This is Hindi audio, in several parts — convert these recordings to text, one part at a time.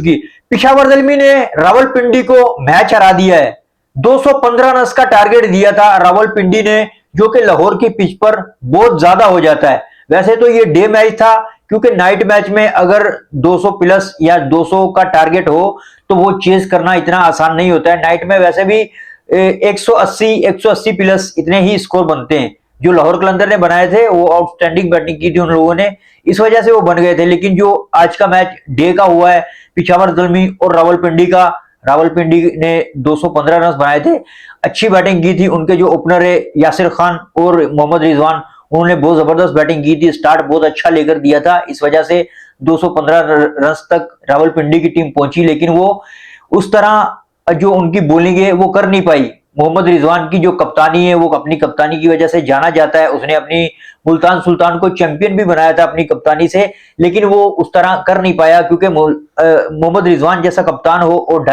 की पिशावर दलमी ने रावलपिंडी को मैच हरा दिया है। 215 रन का टारगेट दिया था रावलपिंडी ने, जो कि लाहौर की पिच पर बहुत ज्यादा हो जाता है। वैसे तो ये डे मैच था, क्योंकि नाइट मैच में अगर 200 प्लस या 200 का टारगेट हो तो वो चेज करना इतना आसान नहीं होता है। नाइट में वैसे भी 180 प्लस इतने ही स्कोर बनते हैं। जो लाहौर कलंदर ने बनाए थे वो आउटस्टैंडिंग बैटिंग की थी उन लोगों ने, इस वजह से वो बन गए थे। लेकिन जो आज का मैच डे का हुआ है, पिशावर दलमी और रावलपिंडी का, रावलपिंडी ने 215 रन बनाए थे, अच्छी बैटिंग की थी। उनके जो ओपनर है यासिर खान और मोहम्मद रिजवान, उन्होंने बहुत जबरदस्त बैटिंग की थी, स्टार्ट बहुत अच्छा लेकर दिया था। इस वजह से 215 रन तक रावलपिंडी की टीम पहुंची, लेकिन वो उस तरह जो उनकी बॉलिंग है वो कर नहीं पाई। मोहम्मद रिजवान की जो कप्तानी है वो अपनी कप्तानी की वजह से जाना जाता है। उसने अपनी मुल्तान सुल्तान को चैंपियन भी बनाया था अपनी कप्तानी से, लेकिन वो उस तरह कर नहीं पाया, क्योंकि मोहम्मद रिजवान जैसा कप्तान हो और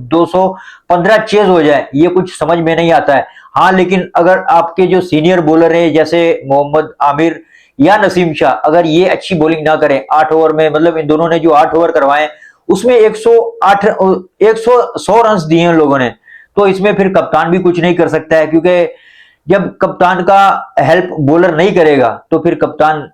215 चेज हो जाए, ये कुछ समझ में नहीं आता है। हाँ, लेकिन अगर आपके जो सीनियर बॉलर है जैसे मोहम्मद आमिर या नसीम शाह, अगर ये अच्छी बॉलिंग ना करें 8 ओवर में, मतलब इन दोनों ने जो 8 ओवर करवाए उसमें 100 रन दिए हैं लोगों ने, तो इसमें फिर कप्तान भी कुछ नहीं कर सकता है। क्योंकि जब कप्तान का हेल्प बॉलर नहीं करेगा तो फिर कप्तान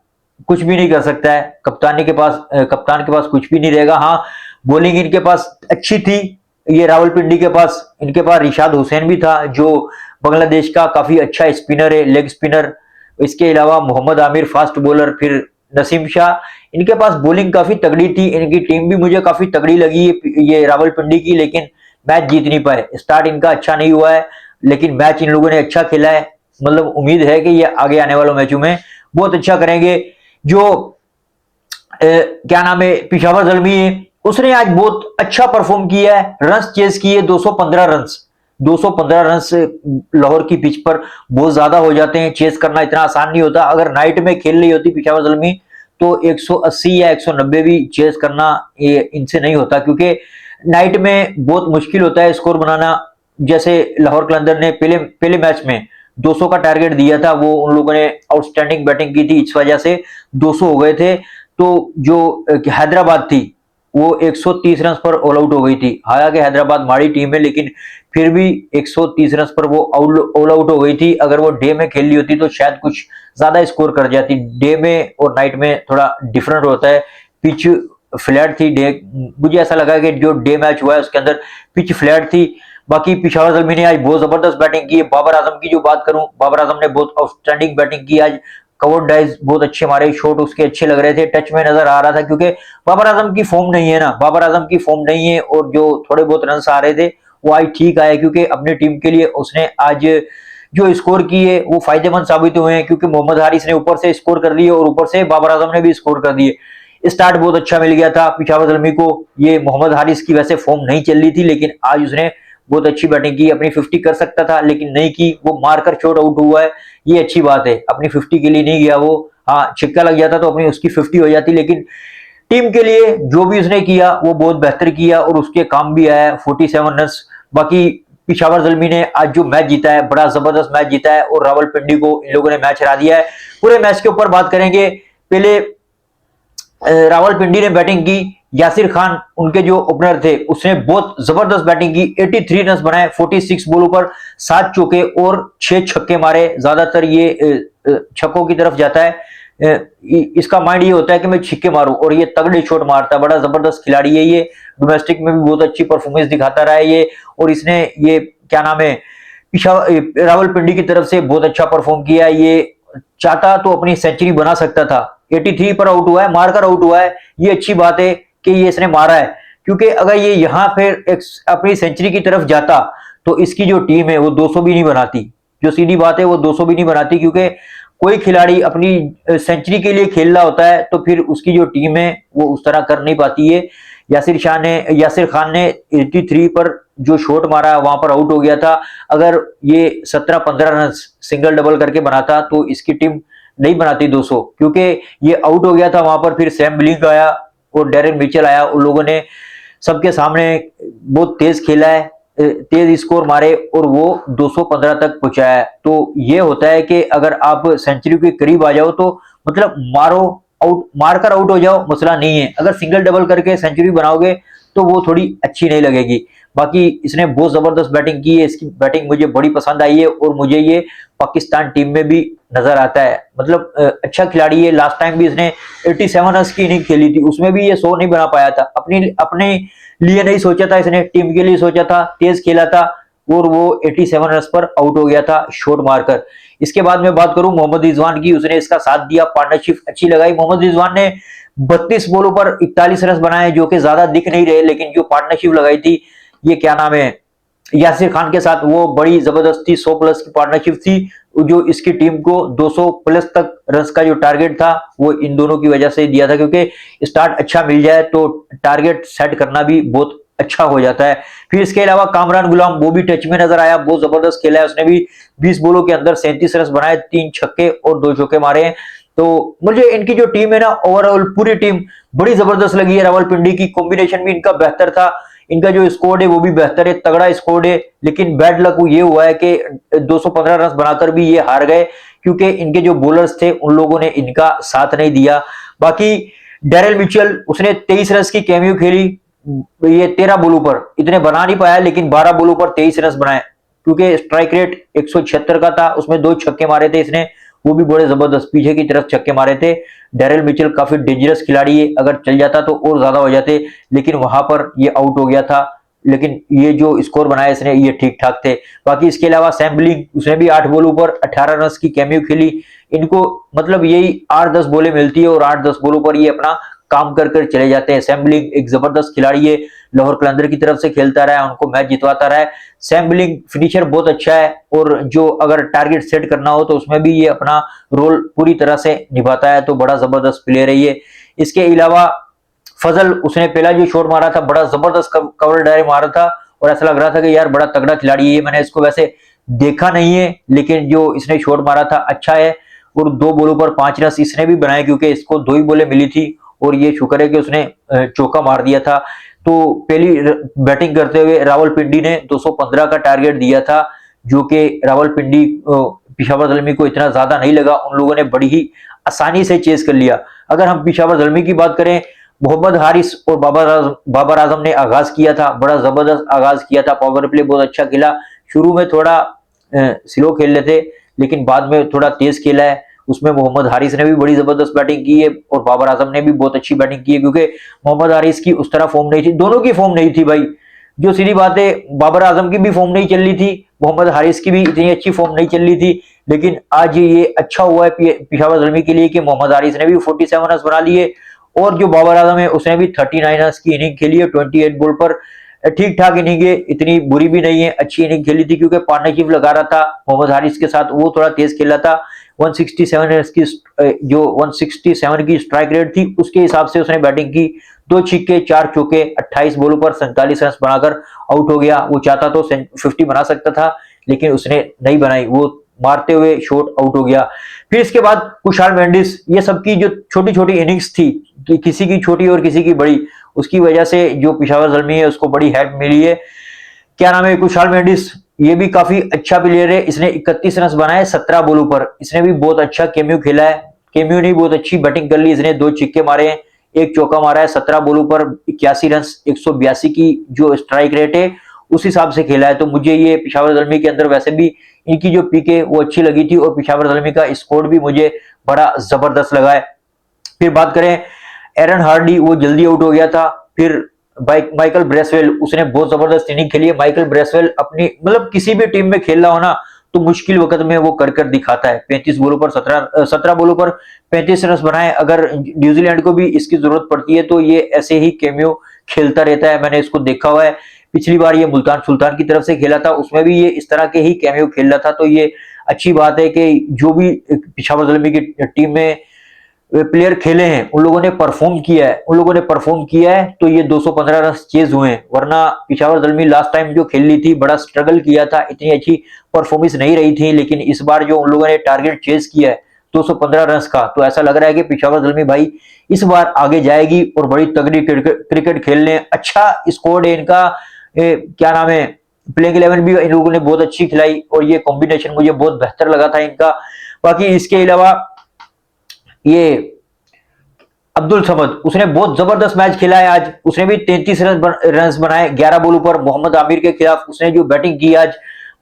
कुछ भी नहीं कर सकता है। कप्तान के पास कुछ भी नहीं रहेगा। हाँ, बॉलिंग इनके पास अच्छी थी, ये रावलपिंडी के पास, इनके पास रिशाद हुसैन भी था जो बांग्लादेश का काफी अच्छा स्पिनर है, लेग स्पिनर। इसके अलावा मोहम्मद आमिर फास्ट बॉलर, फिर नसीम शाह, इनके पास बॉलिंग काफी तगड़ी थी। इनकी टीम भी मुझे काफी तगड़ी लगी ये रावलपिंडी की, लेकिन मैच जीत नहीं पाए। स्टार्ट इनका अच्छा नहीं हुआ है, लेकिन मैच इन लोगों ने अच्छा खेला है। मतलब उम्मीद है कि ये आगे आने वालों मैचों में बहुत अच्छा करेंगे। जो क्या नाम है, पिशावर दलमी है, उसने आज बहुत अच्छा परफॉर्म किया है, रन चेज किए 215 रन। 215 रन से लाहौर की पिच पर बहुत ज्यादा हो जाते हैं, चेस करना इतना आसान नहीं होता। अगर नाइट में खेल रही होती पिशावर दलमी तो 180 या 190 भी चेस करना ये इनसे नहीं होता, क्योंकि नाइट में बहुत मुश्किल होता है स्कोर बनाना। जैसे लाहौर कलंदर ने पहले मैच में 200 का टारगेट दिया था, वो उन लोगों ने आउटस्टैंडिंग बैटिंग की थी, इस वजह से 200 हो गए थे। तो जो हैदराबाद थी वो 130 रन पर ऑल आउट हो गई थी। हालांकि हैदराबाद माड़ी टीम है, लेकिन फिर भी 130 रन पर वो ऑल आउट हो गई थी। अगर वो डे में खेल ली होती तो शायद कुछ ज्यादा स्कोर कर जाती। डे में और नाइट में थोड़ा डिफरेंट होता है। पिच फ्लैट थी डे, मुझे ऐसा लगा कि जो डे मैच हुआ है उसके अंदर पिच फ्लैट थी। बाकी पिशावर दलमी ने आज बहुत जबरदस्त बैटिंग की है। बाबर आजम की जो बात करूं, बाबर आजम ने बहुत आउटस्टैंडिंग बैटिंग की आज। कवर ड्राइव बहुत अच्छे मारे, शॉट उसके अच्छे लग रहे थे, टच में नजर आ रहा था, क्योंकि बाबर आजम की फॉर्म नहीं है ना, बाबर आजम की फॉर्म नहीं है। और जो थोड़े बहुत रन आ रहे थे वो आज ठीक आए, क्योंकि अपनी टीम के लिए उसने आज जो स्कोर किए वो फायदेमंद साबित हुए हैं। क्योंकि मोहम्मद हारिस ने ऊपर से स्कोर कर दिए और ऊपर से बाबर आजम ने भी स्कोर कर दिए। स्टार्ट बहुत अच्छा मिल गया था पिशावर दलमी को। ये मोहम्मद हारिस की वैसे फॉर्म नहीं चल रही थी, लेकिन आज उसने बहुत अच्छी बैटिंग की। अपनी 50 कर सकता था लेकिन नहीं की, वो मारकर चोट आउट हुआ है, ये अच्छी बात है। अपनी 50 के लिए नहीं गया वो। हाँ, छिक्का लग जाता तो अपनी उसकी 50 हो जाती, लेकिन टीम के लिए जो भी उसने किया वो बहुत बेहतर किया और उसके काम भी आया। 47 रन। बाकी पिशावर दलमी ने आज जो मैच जीता है, बड़ा जबरदस्त मैच जीता है और रावलपिंडी को इन लोगों ने मैच हरा दिया है। पूरे मैच के ऊपर बात करेंगे। पहले रावलपिंडी ने बैटिंग की, यासिर खान उनके जो ओपनर थे उसने बहुत जबरदस्त बैटिंग की। 83 रन बनाए 46 बॉलों पर, 7 चौके और 6 छक्के मारे। ज्यादातर ये छक्कों की तरफ जाता है। इसका माइंड ये होता है कि मैं छक्के मारूं, और ये तगड़े शॉट मारता है। बड़ा जबरदस्त खिलाड़ी है ये, डोमेस्टिक में भी बहुत अच्छी परफॉर्मेंस दिखाता रहा है ये। और इसने ये क्या नाम है, रावलपिंडी की तरफ से बहुत अच्छा परफॉर्म किया। ये चाहता तो अपनी सेंचुरी बना सकता था। 83 पर आउट हुआ है, मारकर आउट हुआ है, ये अच्छी बात है कि ये इसने मारा है। क्योंकि अगर ये यहां फिर अपनी सेंचुरी की तरफ जाता तो इसकी जो टीम है वो 200 भी नहीं बनाती। जो सीधी बात है वो 200 भी नहीं बनाती, क्योंकि कोई खिलाड़ी अपनी सेंचुरी के लिए खेल रहा होता है तो फिर उसकी जो टीम है वो उस तरह कर नहीं पाती है। यासिर खान ने 83 पर जो शॉट मारा वहां पर आउट हो गया था। अगर ये 17-15 रन सिंगल डबल करके बनाता तो इसकी टीम नहीं बनाती 200, क्योंकि ये आउट हो गया था वहां पर। फिर सैम ब्लिंक आया और डेरेन मिचेल आया, उन लोगों ने सबके सामने बहुत तेज खेला है, तेज स्कोर मारे और वो 215 तक पहुंचाया। तो ये होता है कि अगर आप सेंचुरी के करीब आ जाओ तो मतलब मारकर आउट हो जाओ, मसला नहीं है। अगर सिंगल डबल करके सेंचुरी बनाओगे तो वो थोड़ी अच्छी नहीं लगेगी। बाकी इसने बहुत जबरदस्त बैटिंग की है, इसकी बैटिंग मुझे बड़ी पसंद आई है और मुझे ये पाकिस्तान टीम में भी नजर आता है। मतलब अच्छा खिलाड़ी है। लास्ट टाइम भी इसने 87 रन की इनिंग खेली थी, उसमें भी ये 100 नहीं बना पाया था। अपनी अपने लिए नहीं सोचा था इसने, टीम के लिए सोचा था, तेज खेला था और वो 87 रन पर आउट हो गया था शॉट मारकर। इसके बाद मैं बात करूं मोहम्मद रिजवान की, उसने इसका साथ दिया, पार्टनरशिप अच्छी लगाई। मोहम्मद रिजवान ने 32 बॉलों पर 41 रन बनाए, जो कि ज्यादा दिख नहीं रहे, लेकिन जो पार्टनरशिप लगाई थी, ये क्या नाम है, यासिर खान के साथ, वो बड़ी जबरदस्त थी। 100 प्लस की पार्टनरशिप थी, जो इसकी टीम को 200 प्लस तक रन का जो टारगेट था वो इन दोनों की वजह से दिया था, क्योंकि स्टार्ट अच्छा मिल जाए तो टारगेट सेट करना भी बहुत अच्छा हो जाता है। फिर इसके अलावा कामरान गुलाम, वो भी टच में नजर आया, बहुत जबरदस्त खेला है उसने भी। 20 बॉलों के अंदर 37 रन बनाए, 3 छक्के और 2 चौके मारे हैं। तो मुझे इनकी जो टीम है ना, ओवरऑल पूरी टीम बड़ी जबरदस्त लगी है। रावलपिंडी की कॉम्बिनेशन भी इनका बेहतर था, इनका जो स्कोर है वो भी बेहतर है, तगड़ा स्कोर है। लेकिन बैड लक ये हुआ है कि 215 रन बनाकर भी ये हार गए, क्योंकि इनके जो बॉलर्स थे उन लोगों ने इनका साथ नहीं दिया। बाकी डेरिल मिचेल, उसने 23 रन की कैमियो खेली, ये 13 बॉलों पर इतने बना नहीं पाया, लेकिन 12 बॉलों पर 23 रन बनाए, क्योंकि स्ट्राइक रेट 176 का था, उसमें 2 छक्के मारे थे इसने, वो भी बड़े जबरदस्त पीछे की तरफ छक्के मारे थे। डेरिल मिचेल काफी डेंजरस खिलाड़ी है, अगर चल जाता तो और ज्यादा हो जाते, लेकिन वहां पर ये आउट हो गया था। लेकिन ये जो स्कोर बनाया इसने, ये ठीक ठाक थे। बाकी इसके अलावा सैम बिलिंग, उसने भी 8 बॉलों पर 18 रन की कैमियो खेली। इनको मतलब यही 8-10 बॉलें मिलती है और 8-10 बॉलों पर ये अपना काम कर कर चले जाते हैं। सैम बिलिंग एक जबरदस्त खिलाड़ी है, लाहौर कलंदर की तरफ से खेलता रहा है, उनको मैच जितवाता रहा है। सैम बिलिंग फिनिशर बहुत अच्छा है, और जो अगर टारगेट सेट करना हो तो उसमें भी ये अपना रोल पूरी तरह से निभाता है, तो बड़ा जबरदस्त प्लेयर है ये। इसके अलावा फजल, उसने पहला जो शॉट मारा था बड़ा जबरदस्त कवर ड्राइव मारा था, और ऐसा लग रहा था कि यार बड़ा तगड़ा खिलाड़ी है। मैंने इसको वैसे देखा नहीं है, लेकिन जो इसने शॉट मारा था अच्छा है। और 2 बॉलों पर 5 रन इसने भी बनाए, क्योंकि इसको 2 ही बॉलें मिली थी, और ये शुक्र है कि उसने चौका मार दिया था। तो पहली बैटिंग करते हुए रावलपिंडी ने 215 का टारगेट दिया था, जो कि रावलपिंडी पिशावर ज़ल्मी को इतना ज्यादा नहीं लगा, उन लोगों ने बड़ी ही आसानी से चेस कर लिया। अगर हम पिशावर ज़ल्मी की बात करें, मोहम्मद हारिस और बाबर आजम ने आगाज किया था, बड़ा जबरदस्त आगाज किया था, पावर प्ले बहुत अच्छा खेला। शुरू में थोड़ा स्लो खेल रहे थे, लेकिन बाद में थोड़ा तेज खेला है। उसमें मोहम्मद हारिस ने भी बड़ी जबरदस्त बैटिंग की है, और बाबर आजम ने भी बहुत अच्छी बैटिंग की है, क्योंकि मोहम्मद हारिस की उस तरह फॉर्म नहीं थी, दोनों की फॉर्म नहीं थी भाई। जो सीधी बात है, बाबर आजम की भी फॉर्म नहीं चल रही थी, मोहम्मद हारिस की भी इतनी अच्छी फॉर्म नहीं चल रही थी। लेकिन आज ये अच्छा हुआ है पिशावर ज़ल्मी के लिए कि मोहम्मद हारिस ने भी 47 रन बना लिए, और जो बाबर आजम है उसने भी 39 रन की इनिंग खेली है 28 बॉल पर। ठीक ठाक इनिंग है, इतनी बुरी भी नहीं है, अच्छी इनिंग खेली थी, क्योंकि पार्टनरशिप लगा रहा था मोहम्मद हारिस के साथ, वो थोड़ा तेज खेला था। 167 रन की जो 167 की स्ट्राइक रेट थी, उसके हिसाब से उसने बैटिंग की। 2 छिक्के 4 चौके, 28 बॉलों पर 47 रन बनाकर आउट हो गया। वो चाहता तो 50 बना सकता था, लेकिन उसने नहीं बनाई, वो मारते हुए शॉट आउट हो गया। फिर इसके बाद कुशाल मेंडिस, ये सबकी जो छोटी छोटी इनिंग्स थी, कि किसी की छोटी और किसी की बड़ी, उसकी वजह से जो पिशावर ज़ल्मी है उसको बड़ी हेल्प मिली है। क्या नाम है, कुशाल मेंडिस, ये भी काफी अच्छा प्लेयर है। इसने 31 रन बनाए 17 बॉलों पर, इसने भी बहुत अच्छा कैमियो खेला है। कैमियो ने बहुत अच्छी बैटिंग कर ली, इसने 2 छिक्के मारे हैं, 1 चौका मारा है। 17 बॉलों पर 81 रन, 182 की जो स्ट्राइक रेट है उस हिसाब से खेला है। तो मुझे ये पिशावर ज़ल्मी के अंदर वैसे भी इनकी जो पीक है वो अच्छी लगी थी, और पिशावर ज़ल्मी का स्कोर भी मुझे बड़ा जबरदस्त लगा है। फिर बात करें एरन हार्डी, वो जल्दी आउट हो गया था। फिर माइकल ब्रेसवेल, उसने बहुत जबरदस्त इनिंग खेली है। माइकल ब्रेसवेल अपनी मतलब किसी भी टीम में खेल रहा हो ना, तो मुश्किल वक्त में वो कर कर दिखाता है। 35 बॉलों पर 17 बॉलों पर 35 रन बनाए। अगर न्यूजीलैंड को भी इसकी जरूरत पड़ती है तो ये ऐसे ही कैमियो खेलता रहता है, मैंने इसको देखा हुआ है। पिछली बार ये मुल्तान सुल्तान की तरफ से खेला था, उसमें भी ये इस तरह के ही कैमियो खेल रहा था। तो ये अच्छी बात है कि जो भी पिशावर ज़ल्मी की टीम में प्लेयर खेले हैं उन लोगों ने परफॉर्म किया है, तो ये 215 रन चेज हुए हैं। वरना पिशावर ज़ल्मी लास्ट टाइम जो खेल ली थी बड़ा स्ट्रगल किया था, इतनी अच्छी परफॉर्मेंस नहीं रही थी। लेकिन इस बार जो उन लोगों ने टारगेट चेज किया है 215 रन का, तो ऐसा लग रहा है कि पिशावर ज़ल्मी भाई इस बार आगे जाएगी और बड़ी तगड़ी क्रिकेट खेलने। अच्छा स्कोर है इनका, क्या नाम है, प्लेइंग 11 भी इन लोगों ने बहुत अच्छी खिलाई, और ये कॉम्बिनेशन मुझे बहुत बेहतर लगा था इनका। बाकी इसके अलावा ये अब्दुल समद, उसने बहुत जबरदस्त मैच खेला है आज। उसने भी 33 रन बनाए 11 बॉलों पर मोहम्मद आमिर के खिलाफ। उसने जो बैटिंग की आज,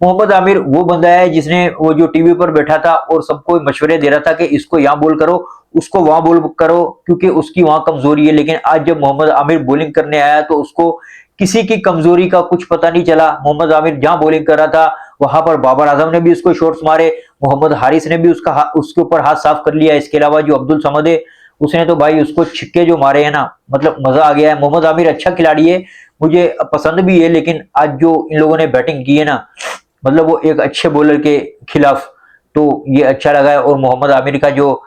मोहम्मद आमिर वो बंदा है जिसने वो जो टीवी पर बैठा था और सबको मशवरे दे रहा था कि इसको यहाँ बॉल करो, उसको वहां बॉल करो, क्योंकि उसकी वहां कमजोरी है। लेकिन आज जब मोहम्मद आमिर बॉलिंग करने आया तो उसको किसी की कमजोरी का कुछ पता नहीं चला। मोहम्मद आमिर जहां बॉलिंग कर रहा था वहां पर बाबर आजम ने भी उसको शॉट्स मारे, मोहम्मद हारिस ने भी उसके ऊपर हाथ साफ कर लिया। इसके अलावा जो अब्दुल समद है, उसने तो भाई उसको छिक्के जो मारे हैं ना, मतलब मजा आ गया है। मोहम्मद आमिर अच्छा खिलाड़ी है, मुझे पसंद भी है, लेकिन आज जो इन लोगों ने बैटिंग की है ना, मतलब वो एक अच्छे बॉलर के खिलाफ, तो ये अच्छा लगा है। और मोहम्मद आमिर का जो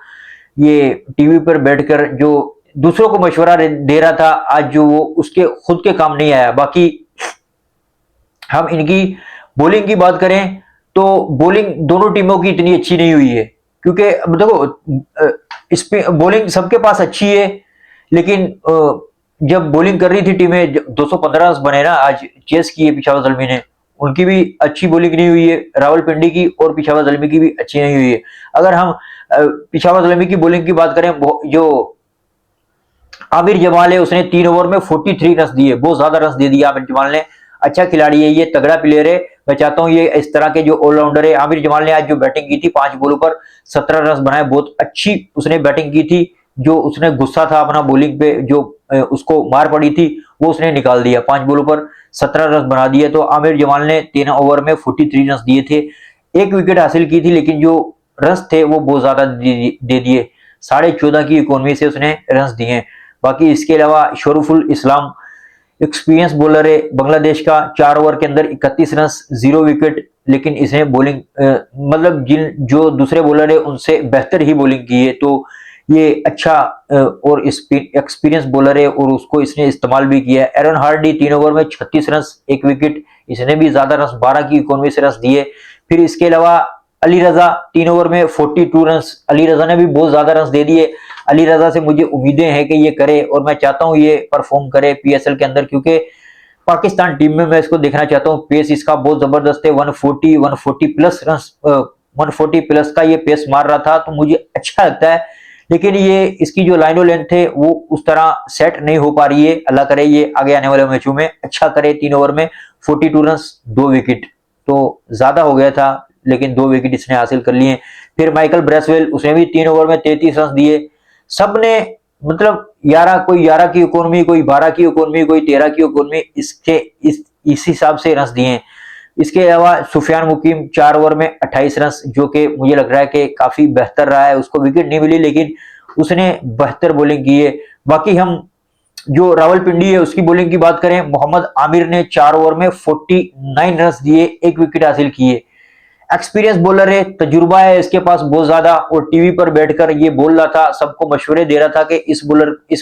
ये टीवी पर बैठकर जो दूसरों को मशवरा दे रहा था, आज जो वो उसके खुद के काम नहीं आया। बाकी हम इनकी बॉलिंग की बात करें तो बॉलिंग दोनों टीमों की इतनी अच्छी नहीं हुई है, क्योंकि अब देखो इस पे बॉलिंग सबके पास अच्छी है, लेकिन जब बॉलिंग कर रही थी टीमें, 215 रन बने ना आज, चेस की है पेशावर ज़ल्मी ने, उनकी भी अच्छी बॉलिंग नहीं हुई है। रावलपिंडी की और पेशावर ज़ल्मी की भी अच्छी नहीं हुई है। अगर हम पेशावर ज़ल्मी की बॉलिंग की बात करें, जो आमिर जमाल है, उसने 3 ओवर में 43 रन दिए, बहुत ज्यादा रन दे दिए आमिर जमाल ने। अच्छा खिलाड़ी है ये, तगड़ा प्लेयर है। मैं चाहता हूं ये इस तरह के जो ऑलराउंडर है। आमिर जमाल ने आज जो बैटिंग की थी, 5 बॉलों पर 17 रन बनाए, बहुत अच्छी उसने बैटिंग की थी। जो उसने गुस्सा था अपना बॉलिंग पे, जो उसको मार पड़ी थी, वो उसने निकाल दिया। 5 बॉलों पर 17 रन बना दिए। तो आमिर जमाल ने 3 ओवर में 43 रन दिए थे, 1 विकेट हासिल की थी, लेकिन जो रन थे वो बहुत ज्यादा दे दिए। 14.5 की इकोनॉमी से उसने रन दिए। बाकी इसके अलावा शरीफुल इस्लाम एक्सपीरियंस बॉलर है बांग्लादेश का, 4 ओवर के अंदर 31 रन, 0 विकेट, लेकिन इसने बॉलिंग मतलब जिन जो दूसरे बॉलर है उनसे बेहतर ही बॉलिंग की है। तो ये अच्छा और एक्सपीरियंस बॉलर है और उसको इसने इस्तेमाल भी किया है। एरन हार्डी 3 ओवर में 36 रन, 1 विकेट, इसने भी ज्यादा रन 12 की इकोनॉमी से रन दिए। फिर इसके अलावा अली रजा 3 ओवर में 42 रन, अली रजा ने भी बहुत ज्यादा रन दे दिए। अली रजा से मुझे उम्मीदें हैं कि ये करे, और मैं चाहता हूं ये परफॉर्म करे पीएसएल के अंदर, क्योंकि पाकिस्तान टीम में मैं इसको देखना चाहता हूं। पेस इसका बहुत जबरदस्त है, 140 प्लस रन, 140 प्लस का ये पेस मार रहा था, तो मुझे अच्छा लगता है। लेकिन ये इसकी जो लाइनो लेंथ है वो उस तरह सेट नहीं हो पा रही है। अल्लाह करे ये आगे आने वाले मैचों में अच्छा करे। 3 ओवर में 42 रन, 2 विकेट, तो ज्यादा हो गया था, लेकिन 2 विकेट इसने हासिल कर लिए। फिर माइकल ब्रेसवेल, उसने भी 3 ओवर में 33 रन दिए। सबने मतलब 11, कोई 11 की इकोनॉमी, कोई 12 की इकोनॉमी, कोई 13 की इकोनॉमी, इस हिसाब से रन दिए। इसके अलावा सुफियान मुकीम 4 ओवर में 28 रन, जो कि मुझे लग रहा है कि काफी बेहतर रहा है। उसको विकेट नहीं मिली, लेकिन उसने बेहतर बॉलिंग की है। बाकी हम जो रावलपिंडी है उसकी बॉलिंग की बात करें, मोहम्मद आमिर ने 4 ओवर में 49 रन दिए, 1 विकेट हासिल किए। एक्सपीरियंस बॉलर है, तजुर्बा है इसके पास बहुत ज्यादा, और टीवी पर बैठकर ये बोल रहा था, सबको मशवरे दे रहा था कि इस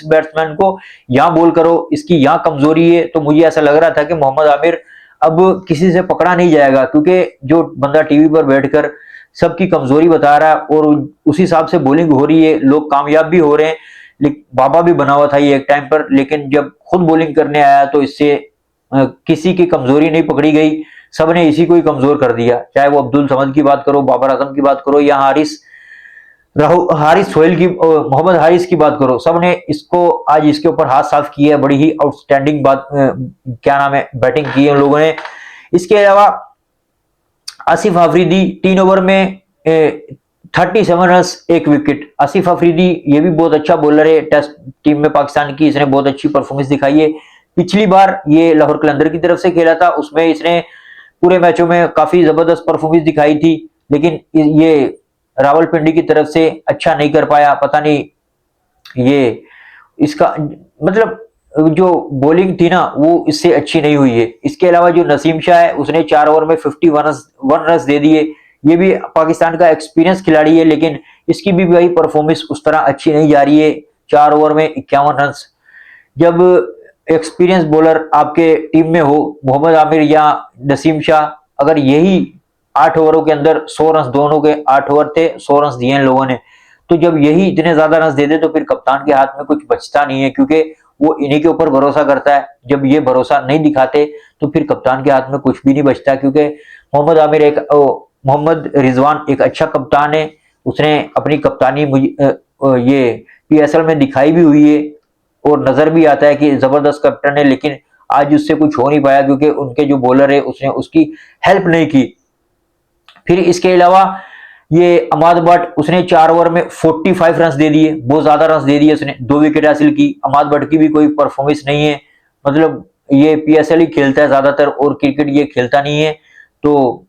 बैट्समैन को यहां बॉल करो, इसकी यहां कमजोरी है। तो मुझे ऐसा लग रहा था कि मोहम्मद आमिर अब किसी से पकड़ा नहीं जाएगा, क्योंकि जो बंदा टीवी पर बैठकर सबकी कमजोरी बता रहा है और उसी हिसाब से बॉलिंग हो रही है, लोग कामयाब भी हो रहे हैं। बाबा भी बना हुआ था ये एक टाइम पर, लेकिन जब खुद बॉलिंग करने आया तो इससे किसी की कमजोरी नहीं पकड़ी गई, सबने इसी को ही कमजोर कर दिया। चाहे वो अब्दुल समद की बात करो, बाबर आजम की बात करो, या हारिस सोहेल की, मोहम्मद हारिस की बात करो, सबने इसको आज इसके ऊपर हाथ साफ किया है। बड़ी ही आउटस्टैंडिंग बात, क्या नाम है, बैटिंग की है उन लोगों ने। इसके अलावा आसिफ अफरीदी 3 ओवर में 37 रन, 1 विकेट। आसिफ अफरीदी ये भी बहुत अच्छा बॉलर है, टेस्ट टीम में पाकिस्तान की इसने बहुत अच्छी परफॉर्मेंस दिखाई है। पिछली बार ये लाहौर कलंदर की तरफ से खेला था, उसमें इसने पूरे मैचों में काफी जबरदस्त परफॉर्मेंस दिखाई थी, लेकिन ये रावलपिंडी की तरफ से अच्छा नहीं कर पाया। पता नहीं ये इसका मतलब जो बॉलिंग थी ना वो इससे अच्छी नहीं हुई है। इसके अलावा जो नसीम शाह है, उसने 4 ओवर में 51 रन दे दिए। ये भी पाकिस्तान का एक्सपीरियंस खिलाड़ी है, लेकिन इसकी भी भाई परफॉर्मेंस उस तरह अच्छी नहीं जा रही है। 4 ओवर में 51 रन। जब एक्सपीरियंस बॉलर आपके टीम में हो, मोहम्मद आमिर या नसीम शाह, अगर यही 8 ओवरों के अंदर 100 रन, दोनों के 8 ओवर थे, 100 रन दिए इन लोगों ने, तो जब यही इतने ज्यादा रन दे दे तो फिर कप्तान के हाथ में कुछ बचता नहीं है, क्योंकि वो इन्हीं के ऊपर भरोसा करता है। जब ये भरोसा नहीं दिखाते तो फिर कप्तान के हाथ में कुछ भी नहीं बचता, क्योंकि मोहम्मद आमिर मोहम्मद रिजवान एक अच्छा कप्तान है। उसने अपनी कप्तानी ये पीएसएल में दिखाई भी हुई है और नजर भी आता है कि जबरदस्त कैप्टन है, लेकिन आज उससे कुछ हो नहीं पाया क्योंकि उनके जो बॉलर है उसने उसकी हेल्प नहीं की। फिर इसके अलावा ये अमाद बट, उसने 4 ओवर में 45 रन दे दिए, बहुत ज्यादा रन दे दिए उसने, 2 विकेट हासिल की। अमाद बट की भी कोई परफॉर्मेंस नहीं है, मतलब ये पीएसएल ही खेलता है ज्यादातर और क्रिकेट ये खेलता नहीं है, तो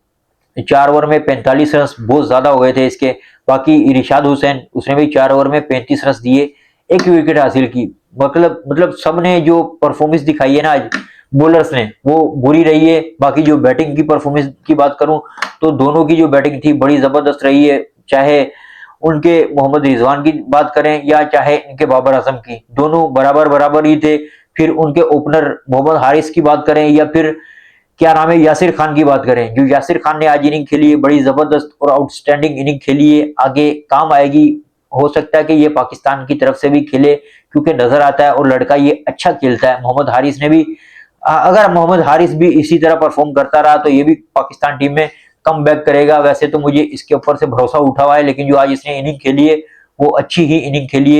4 ओवर में 45 रन बहुत ज्यादा हो गए थे इसके। बाकी इरशाद हुसैन, उसने भी 4 ओवर में 35 रन दिए, 1 विकेट हासिल की। मतलब सबने जो परफॉर्मेंस दिखाई है ना आज बॉलर्स ने, वो बुरी रही है। बाकी जो बैटिंग की परफॉर्मेंस की बात करूं तो दोनों की जो बैटिंग थी बड़ी जबरदस्त रही है, चाहे उनके मोहम्मद रिजवान की बात करें या चाहे इनके बाबर आजम की, दोनों बराबर बराबर ही थे। फिर उनके ओपनर मोहम्मद हारिस की बात करें या फिर क्या नाम है यासिर खान की बात करें, जो यासिर खान ने आज इनिंग खेली है, बड़ी जबरदस्त और आउटस्टैंडिंग इनिंग खेली है, आगे काम आएगी। हो सकता है कि ये पाकिस्तान की तरफ से भी खेले क्योंकि नजर आता है और लड़का ये अच्छा खेलता है। मोहम्मद हारिस ने भी, अगर मोहम्मद हारिस भी इसी तरह परफॉर्म करता रहा तो ये भी पाकिस्तान टीम में कम बैक करेगा। वैसे तो मुझे इसके ऊपर से भरोसा उठा हुआ है, लेकिन जो आज इसने इनिंग खेली है वो अच्छी ही इनिंग खेली है।